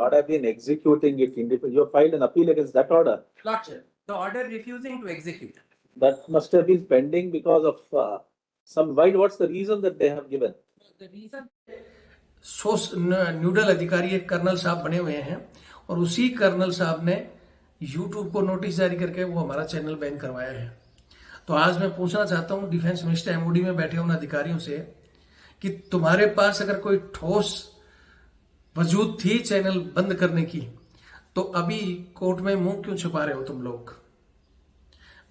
not have been executing it independently. You have filed an appeal against that order. Lordship, the order refusing to execute. That must have been pending because of some. Why? What's the reason that they have given? The reason source noodle अधिकारी एक colonel साहब बने हुए हैं और उसी colonel साहब ने यूट्यूब को नोटिस जारी करके वो हमारा चैनल बैन करवाया है। तो आज मैं पूछना चाहता हूं डिफेंस मिनिस्टर एमओडी में बैठे उन अधिकारियों से कि तुम्हारे पास अगर कोई ठोस वजूद थी चैनल बंद करने की तो अभी कोर्ट में मुंह क्यों छुपा रहे हो तुम लोग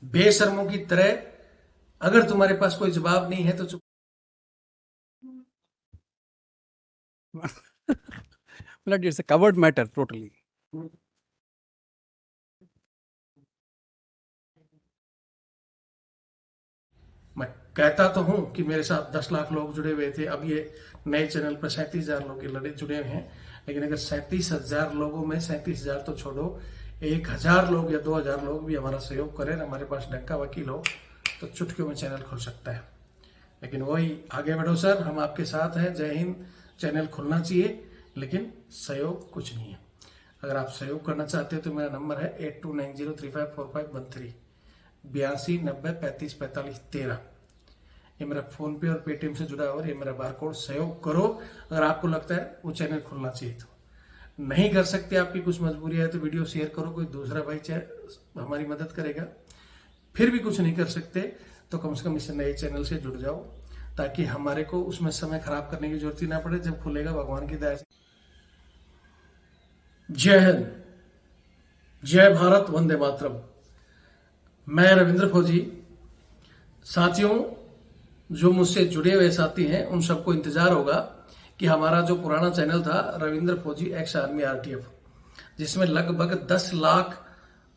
बेशर्मों की तरह? अगर तुम्हारे पास कोई जवाब नहीं है तो चुप। But it's a covered matter totally. मैं कहता तो हूं कि मेरे साथ 10 लाख लोग जुड़े हुए थे, अब ये नए चैनल पर 37,000 लोग जुड़े हुए हैं। लेकिन अगर 37,000 लोगों में 37,000 तो छोड़ो, 1,000 लोग या 2,000 लोग भी हमारा सहयोग करें, हमारे पास डंका वकील हो तो चुटकियों में चैनल खुल सकता है। लेकिन वही आगे बढ़ो सर, हम आपके साथ हैं। जय हिंद। चैनल खुलना चाहिए लेकिन सहयोग कुछ नहीं है। अगर आप सहयोग करना चाहते हो तो मेरा नंबर है 8290354513 82 90 35 45 13। ये मेरा फोन पे और पेटीएम से जुड़ा और ये मेरा बारकोड। सहयोग करो अगर आपको लगता है वो चैनल खुलना चाहिए। तो नहीं कर सकते, आपकी कुछ मजबूरी है तो वीडियो शेयर करो, कोई दूसरा भाई चाहे हमारी मदद करेगा। फिर भी कुछ नहीं कर सकते तो कम से कम इस नए चैनल से जुड़ जाओ ताकि हमारे को उसमें समय खराब करने की जरूरत ही ना पड़े। जब खुलेगा भगवान की दया से। जय हिंद, जय भारत, वंदे मातरम। मैं रविंद्र फौजी। साथियों, जो मुझसे जुड़े हुए साथी हैं उन सबको इंतजार होगा कि हमारा जो पुराना चैनल था रविंद्र फौजी एक्स आर्मी आरटीएफ, जिसमें लगभग 10 लाख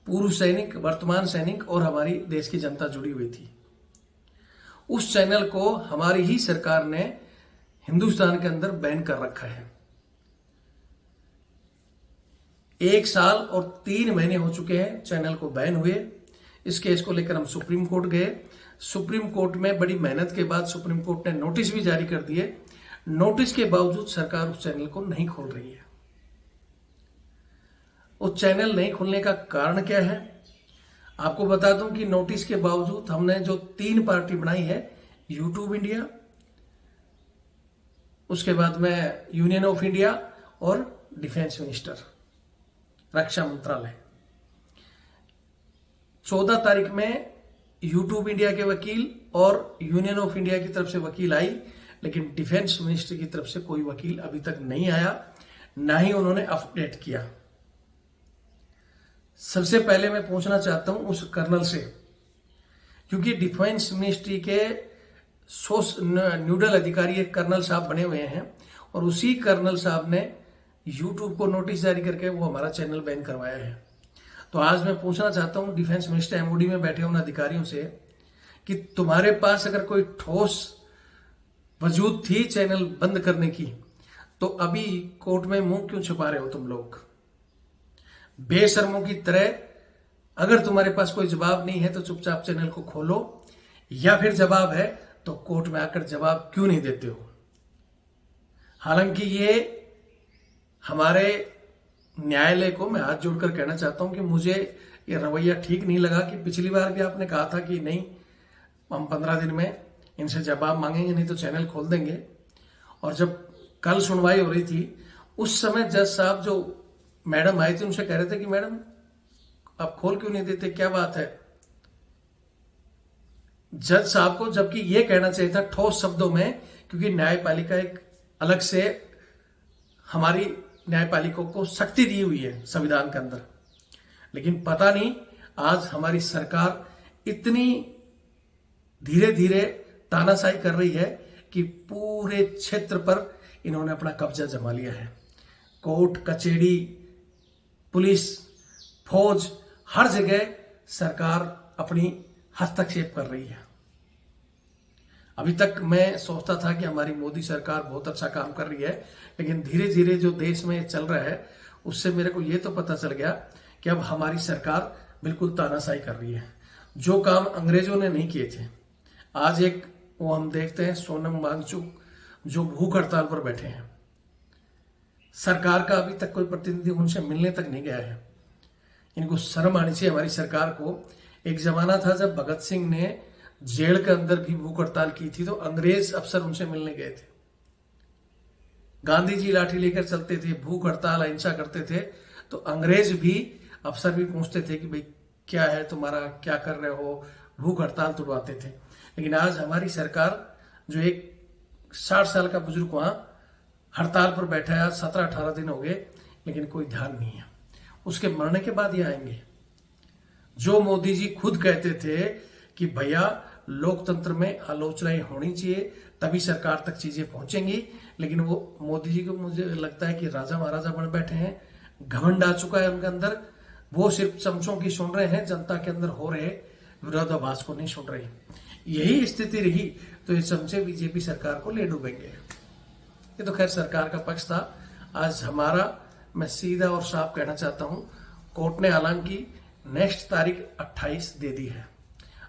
पूर्व सैनिक, वर्तमान सैनिक और हमारी देश की जनता जुड़ी हुई थी, उस चैनल को हमारी ही सरकार ने हिंदुस्तान के अंदर बैन कर रखा है। 1 साल और 3 महीने हो चुके हैं चैनल को बैन हुए। इस केस को लेकर हम सुप्रीम कोर्ट गए। सुप्रीम कोर्ट में बड़ी मेहनत के बाद सुप्रीम कोर्ट ने नोटिस भी जारी कर दिए। नोटिस के बावजूद सरकार उस चैनल को नहीं खोल रही है। उस चैनल नहीं खोलने का कारण क्या है? आपको बता दूं कि नोटिस के बावजूद हमने जो 3 पार्टी बनाई है, यूट्यूब इंडिया, उसके बाद में यूनियन ऑफ इंडिया और डिफेंस मिनिस्टर, रक्षा मंत्रालय। 14 तारीख में यूट्यूब इंडिया के वकील और यूनियन ऑफ इंडिया की तरफ से वकील आई, लेकिन डिफेंस मिनिस्टर की तरफ से कोई वकील अभी तक नहीं आया, ना ही उन्होंने अपडेट किया। सबसे पहले मैं पूछना चाहता हूं उस कर्नल से, क्योंकि डिफेंस मिनिस्ट्री के सोर्स न्यूडल अधिकारी एक कर्नल साहब बने हुए हैं और उसी कर्नल साहब ने यूट्यूब को नोटिस जारी करके वो हमारा चैनल बैन करवाया है। तो आज मैं पूछना चाहता हूं डिफेंस मिनिस्टर एमओडी में बैठे उन अधिकारियों से कि तुम्हारे पास अगर कोई ठोस वजूद थी चैनल बंद करने की तो अभी कोर्ट में मुंह क्यों छुपा रहे हो तुम लोग बेशर्मों की तरह? अगर तुम्हारे पास कोई जवाब नहीं है तो चुपचाप चैनल को खोलो, या फिर जवाब है तो कोर्ट में आकर जवाब क्यों नहीं देते हो? हालांकि ये हमारे न्यायालय को मैं हाथ जोड़कर कहना चाहता हूं कि मुझे ये रवैया ठीक नहीं लगा कि पिछली बार भी आपने कहा था कि नहीं, हम 15 दिन में इनसे जवाब मांगेंगे, नहीं तो चैनल खोल देंगे। और जब कल सुनवाई हो रही थी उस समय जज साहब जो मैडम आई थी उनसे कह रहे थे कि मैडम आप खोल क्यों नहीं देते, क्या बात है? जज साहब को जबकि ये कहना चाहिए था ठोस शब्दों में, क्योंकि न्यायपालिका एक अलग से हमारी न्यायपालिका को शक्ति दी हुई है संविधान के अंदर। लेकिन पता नहीं आज हमारी सरकार इतनी धीरे धीरे तानाशाही कर रही है कि पूरे क्षेत्र पर इन्होंने अपना कब्जा जमा लिया है। कोर्ट कचहरी, पुलिस, फौज, हर जगह सरकार अपनी हस्तक्षेप कर रही है। अभी तक मैं सोचता था कि हमारी मोदी सरकार बहुत अच्छा काम कर रही है, लेकिन धीरे धीरे जो देश में चल रहा है उससे मेरे को ये तो पता चल गया कि अब हमारी सरकार बिल्कुल तानाशाही कर रही है। जो काम अंग्रेजों ने नहीं किए थे, आज एक वो हम देखते हैं सोनम वांगचुक जो भूख हड़ताल पर बैठे हैं। सरकार का अभी तक कोई प्रतिनिधि उनसे मिलने तक नहीं गया है। इनको शर्म आनी चाहिए हमारी सरकार को। एक जमाना था जब भगत सिंह ने जेल के अंदर भी भूख हड़ताल की थी तो अंग्रेज अफसर उनसे मिलने गए थे। गांधी जी लाठी लेकर चलते थे, भूख हड़ताल अहिंसा करते थे, तो अंग्रेज भी अफसर भी पूछते थे कि भाई क्या है तुम्हारा, क्या कर रहे हो, भूख हड़ताल तुड़वाते थे। लेकिन आज हमारी सरकार, जो एक 60 साल का बुजुर्ग वहां हड़ताल पर बैठा है, 17-18 दिन हो गए, लेकिन कोई ध्यान नहीं है। उसके मरने के बाद ये आएंगे। जो मोदी जी खुद कहते थे कि भैया लोकतंत्र में आलोचनाएं होनी चाहिए तभी सरकार तक चीजें पहुंचेंगी, लेकिन वो मोदी जी को मुझे लगता है कि राजा महाराजा बन बैठे हैं, घमंड आ चुका है उनके अंदर। वो सिर्फ चमचों की सुन रहे हैं, जनता के अंदर हो रहे विरोधाभास को नहीं सुन रहे। यही स्थिति रही तो ये चमचे बीजेपी सरकार को ले डूबेंगे। ये तो खैर सरकार का पक्ष था। आज हमारा, मैं सीधा और साफ कहना चाहता हूं, कोर्ट ने हालांकि नेक्स्ट तारीख 28 दे दी है,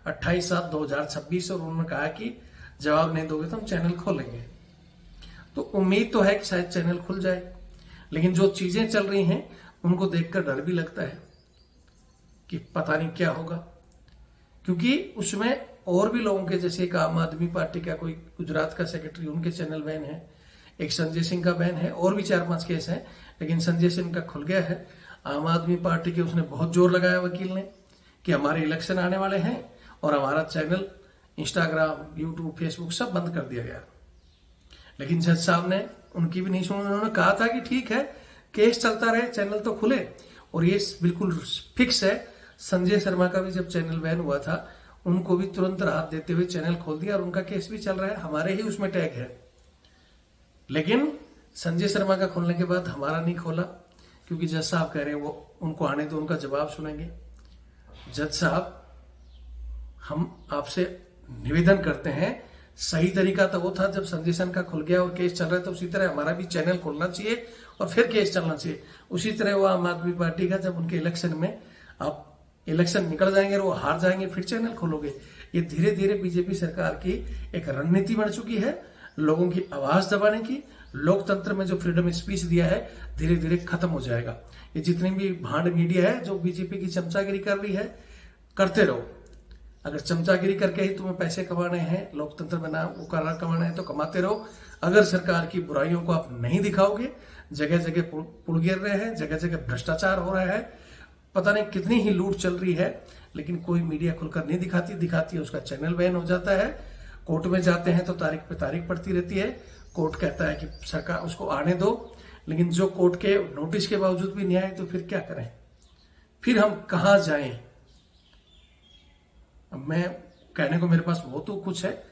28/7/2026, और उन्होंने कहा कि जवाब नहीं दोगे तो हम चैनल खोलेंगे। तो उम्मीद तो है कि शायद चैनल खुल जाए, लेकिन जो चीजें चल रही हैं उनको देखकर डर भी लगता है कि पता नहीं क्या होगा, क्योंकि उसमें और भी लोगों के, जैसे एक आम आदमी पार्टी का कोई गुजरात का सेक्रेटरी, उनके चैनल बैन है, एक संजय सिंह का बैन है, और भी 4-5 केस हैं, लेकिन संजय सिंह का खुल गया है। आम आदमी पार्टी के उसने बहुत जोर लगाया वकील ने कि हमारे इलेक्शन आने वाले हैं और हमारा चैनल इंस्टाग्राम, यूट्यूब, फेसबुक सब बंद कर दिया गया। लेकिन जज साहब ने उनकी भी नहीं सुनी। उन्होंने कहा था कि ठीक है, केस चलता रहे, चैनल तो खुले। और ये बिल्कुल फिक्स है, संजय शर्मा का भी जब चैनल बैन हुआ था उनको भी तुरंत राहत देते हुए चैनल खोल दिया और उनका केस भी चल रहा है, हमारे ही उसमें टैग है। लेकिन संजय शर्मा का खोलने के बाद हमारा नहीं खोला, क्योंकि जज साहब कह रहे हैं वो उनको आने दो, उनका जवाब सुनेंगे। जज साहब, हम आपसे निवेदन करते हैं, सही तरीका तो वो था जब संजय सन का खुल गया और केस चल रहा है, तो उसी तरह हमारा भी चैनल खोलना चाहिए और फिर केस चलना चाहिए। उसी तरह वो आम आदमी पार्टी का जब उनके इलेक्शन में, आप इलेक्शन निकल जाएंगे और वो हार जाएंगे, फिर चैनल खोलोगे। ये धीरे धीरे बीजेपी सरकार की एक रणनीति बन चुकी है लोगों की आवाज दबाने की। लोकतंत्र में जो फ्रीडम स्पीच दिया है धीरे धीरे खत्म हो जाएगा। ये जितनी भी भांड मीडिया है जो बीजेपी की चमचागिरी कर रही है, करते रहो। अगर चमचागिरी करके ही तुम्हें पैसे कमाने हैं, लोकतंत्र में नाम कमाना है, तो कमाते रहो। अगर सरकार की बुराइयों को आप नहीं दिखाओगे, जगह जगह पुल गिर रहे हैं, जगह जगह भ्रष्टाचार हो रहा है, पता नहीं कितनी ही लूट चल रही है, लेकिन कोई मीडिया खुलकर नहीं दिखाती है, उसका चैनल बैन हो जाता है। कोर्ट में जाते हैं तो तारीख पे तारीख पड़ती रहती है। कोर्ट कहता है कि सरकार उसको आने दो, लेकिन जो कोर्ट के नोटिस के बावजूद भी नहीं आए तो फिर क्या करें, फिर हम कहां जाएं। अब मैं कहने को मेरे पास वो तो कुछ है,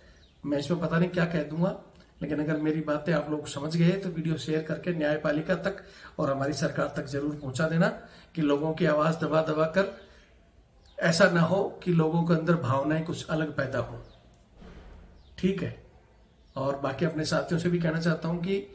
मैं इसमें पता नहीं क्या कह दूंगा, लेकिन अगर मेरी बातें आप लोग समझ गए तो वीडियो शेयर करके न्यायपालिका तक और हमारी सरकार तक जरूर पहुंचा देना, कि लोगों की आवाज दबा दबा कर ऐसा ना हो कि लोगों के अंदर भावनाएं कुछ अलग पैदा हो। ठीक है। और बाकी अपने साथियों से भी कहना चाहता हूं कि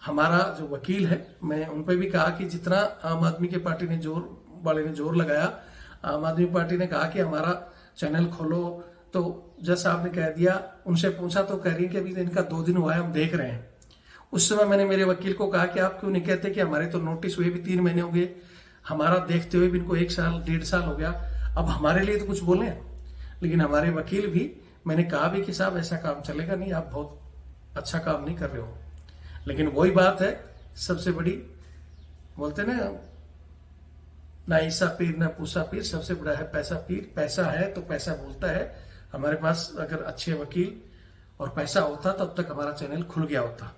हमारा जो वकील है, मैं उन पर भी कहा कि जितना आम आदमी के पार्टी ने जोर लगाया, आम आदमी पार्टी ने कहा कि हमारा चैनल खोलो, तो जज साहब ने कह दिया। उनसे पूछा तो कह रही है कि अभी इनका 2 दिन हुआ है, हम देख रहे हैं। उस समय मैंने मेरे वकील को कहा कि आप क्यों नहीं कहते कि हमारे तो नोटिस हुए भी 3 महीने हो गए, हमारा देखते हुए भी इनको 1 साल 1.5 साल हो गया, अब हमारे लिए तो कुछ बोले। लेकिन हमारे वकील भी, मैंने कहा भी कि साहब ऐसा काम चलेगा नहीं, आप बहुत अच्छा काम नहीं कर रहे हो। लेकिन वही बात है, सबसे बड़ी बोलते ना ईसा पीर ना पूसा पीर, सबसे बड़ा है पैसा पीर। पैसा है तो पैसा बोलता है। हमारे पास अगर अच्छे वकील और पैसा होता तब तक हमारा चैनल खुल गया होता।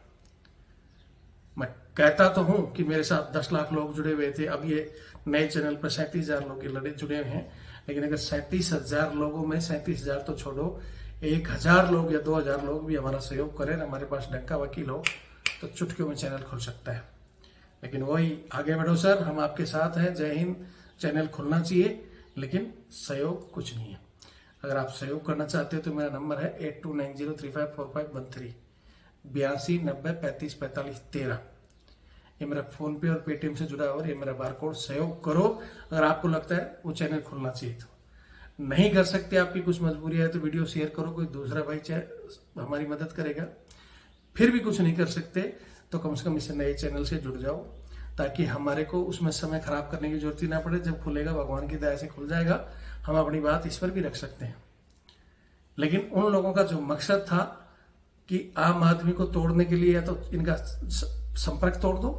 मैं कहता तो हूं कि मेरे साथ 10 लाख लोग जुड़े हुए थे, अब ये नए चैनल पर 37,000 लोग जुड़े हुए हैं। लेकिन अगर 37,000 लोगों में 37,000 तो छोड़ो, 1,000 लोग या 2,000 लोग भी हमारा सहयोग करें, हमारे पास डंका वकील हो, तो चुटकियों में चैनल खुल सकता है। लेकिन वही, आगे बढ़ो सर, हम आपके साथ हैं। जय हिंद। चैनल खुलना चाहिए, लेकिन सहयोग कुछ नहीं है। अगर आप सहयोग करना चाहते हो तो मेरा नंबर है 8290354513 8290354513। ये मेरा फोन पे और पेटीएम से जुड़ा हुआ, ये मेरा बारकोड। सहयोग करो अगर आपको लगता है वो चैनल खुलना चाहिए तो। नहीं कर सकते, आपकी कुछ मजबूरी है, तो वीडियो शेयर करो, कोई दूसरा भाई चाहे हमारी मदद करेगा। फिर भी कुछ नहीं कर सकते तो कम से कम इस नए चैनल से जुड़ जाओ, ताकि हमारे को उसमें समय खराब करने की जरूरत ही ना पड़े। जब खुलेगा भगवान की दया से खुल जाएगा, हम अपनी बात इस पर भी रख सकते हैं। लेकिन उन लोगों का जो मकसद था कि आम आदमी को तोड़ने के लिए, या तो इनका संपर्क तोड़ दो,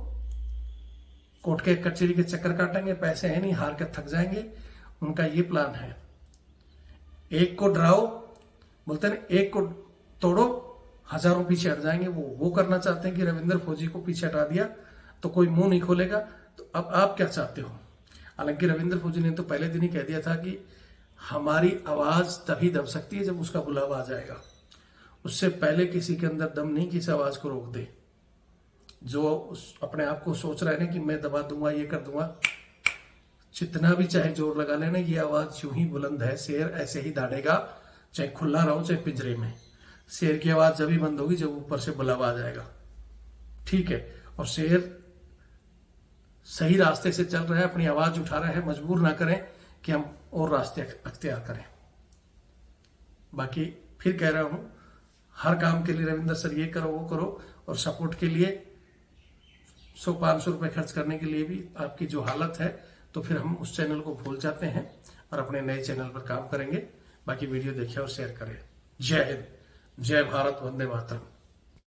कोर्ट के कचहरी के चक्कर काटेंगे, पैसे है नहीं, हार कर थक जाएंगे, उनका ये प्लान है। एक को डराओ, बोलते हैं एक को तोड़ो हजारों पीछे हट जाएंगे, वो करना चाहते हैं कि रविंदर फौजी को पीछे हटा दिया तो कोई मुंह नहीं खोलेगा। तो अब आप क्या चाहते हो? हालांकि रविंदर फौजी ने तो पहले दिन ही कह दिया था कि हमारी आवाज तभी दब सकती है जब उसका बुलावा आ जाएगा, उससे पहले किसी के अंदर दम नहीं कि इस आवाज को रोक दे। जो अपने आप को सोच रहे हैं कि मैं दबा दूंगा, ये कर दूंगा, जितना भी चाहे जोर लगा लेना, ये आवाज यूं ही बुलंद है। शेर ऐसे ही दाड़ेगा, चाहे खुला रहो चाहे पिंजरे में। शेर की आवाज जब ही बंद होगी जब ऊपर से बुलावा आ जाएगा, ठीक है। और शेर सही रास्ते से चल रहा है, अपनी आवाज उठा रहा है, मजबूर ना करें कि हम और रास्ते अख्तियार करें। बाकी फिर कह रहा हूं, हर काम के लिए रविंदर सर ये करो वो करो, और सपोर्ट के लिए 100-500 रुपए खर्च करने के लिए भी आपकी जो हालत है, तो फिर हम उस चैनल को भूल जाते हैं और अपने नए चैनल पर काम करेंगे। बाकी वीडियो देखिए और शेयर करें। जय हिंद, जय भारत, वंदे मातरम।